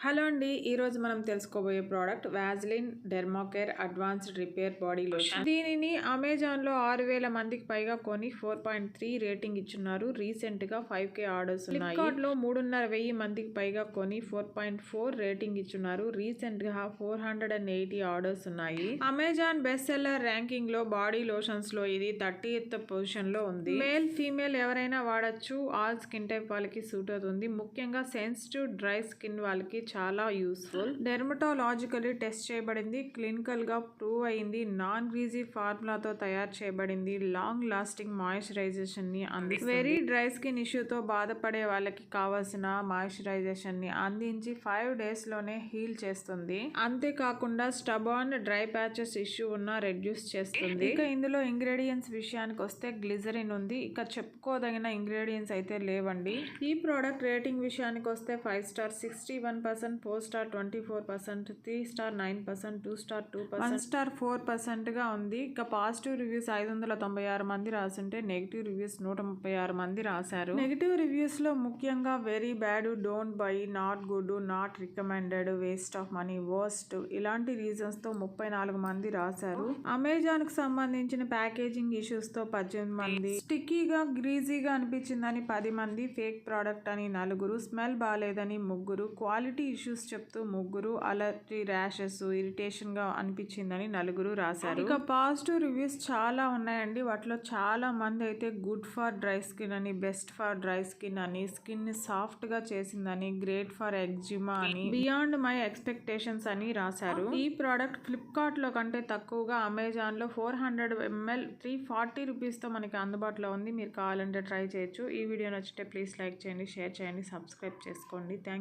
Hello అండి, ఈరోజు మనం తెలుసుకోబోయే product Vaseline Dermacare advanced repair body lotion. దీనిని అమెజాన్ లో 6,000 మందికి పైగా కొని 4.3 రేటింగ్ ఇచ్చున్నారు. రీసెంట్ గా 5K ఆర్డర్స్ ఉన్నాయి. ఫ్లిప్కార్ట్ లో 3,500 మందికి పైగా కొని 4.4 రేటింగ్ ఇచ్చున్నారు. రీసెంట్ గా 480 ఆర్డర్స్ ఉన్నాయి. అమెజాన్ బెస్ట్ సెల్లర్ ర్యాంకింగ్ లో బాడీ లోషన్స్ లో ఇది 30th పొజిషన్ లో ఉంది. మేల్ ఫీమేల్ ఎవరైనా వాడచ్చు. ఆల్ స్కిన్ టైప్ వాళ్ళకి సూట్ అవుతుంది. ముఖ్యంగా సెన్సిటివ్ డ్రై స్కిన్ వాళ్ళకి చాలా యూస్ఫుల్. డెర్మటాలజికల్లీ టెస్ట్ చేయబడింది. క్లినికల్ గా ప్రూవ్ అయింది. నాన్ గ్రీజీ ఫార్ములాతో తయారు చేయబడింది. లాంగ్ లాస్టింగ్ మాయిశ్చరైజేషన్ ని అందిస్తుంది. వెరీ డ్రై స్కిన్ ఇష్యూతో బాధపడే వాళ్ళకి కావాల్సిన మాయిశ్చరైజేషన్ ని అందించి 5 days లోనే హీల్ చేస్తుంది. అంతేకాకుండా స్టబాన్ డ్రై ప్యాచెస్ ఇష్యూ ఉన్న రెడ్యూస్ చేస్తుంది. ఇక ఇందులో ఇంగ్రీడియంట్స్ విషయానికి వస్తే గ్లిజరిన్ ఉంది. ఇక చెప్పుకోదగిన ఇంగ్రీడియంట్స్ అయితే లేవండి. ఈ ప్రోడక్ట్ రేటింగ్ విషయానికి వస్తే 5 star 61%, 4 star 24%, 3 star 9%, 2 star 2%, 1 star 4% గా ఉంది. ఇక పాజిటివ్ రివ్యూస్ 596 మంది రాసుంటే నెగిటివ్ రివ్యూస్ 136 మంది రాశారు. నెగిటివ్ రివ్యూస్ లో ముఖ్యంగా very bad, don't by, not good, not recommended, waste of money, worst ఇలాంటి రీజన్స్ తో 34 మంది రాశారు. అమెజాన్ కు సంబంధించిన ప్యాకేజింగ్ ఇష్యూస్ తో 18 మంది, స్టిక్కీగా గ్రీజీగా అనిపించిందని 10 మంది, ఫేక్ ప్రోడక్ట్ అని 4, స్మెల్ బాలేదని 3, క్వాలిటీ ఇష్యూస్ చెప్తూ 3, అలర్జీ, ర్యాషెస్, ఇరిటేషన్ గా అనిపించిందని 4 రాశారు. ఇక పాజిటివ్ రివ్యూస్ చాలా ఉన్నాయండి. వాటిలో చాలా మంది అయితే గుడ్ ఫర్ డ్రై స్కిన్ అని, బెస్ట్ ఫర్ డ్రై స్కిన్ అని, స్కిన్ ని సాఫ్ట్ గా చేసిందని, గ్రేట్ ఫర్ ఎగ్జిమా అని, బియాండ్ మై ఎక్స్పెక్టేషన్స్ అని రాశారు. ఈ ప్రోడక్ట్ ఫ్లిప్కార్ట్ లో కంటే తక్కువగా అమెజాన్ లో 400 ml 340 రూపీస్ తో మనకి అందుబాటులో ఉంది. మీరు కావాలంటే ట్రై చేయొచ్చు. ఈ వీడియో నచ్చితే ప్లీజ్ లైక్ చేయండి, షేర్ చేయండి, సబ్స్క్రైబ్ చేసుకోండి. Thank you.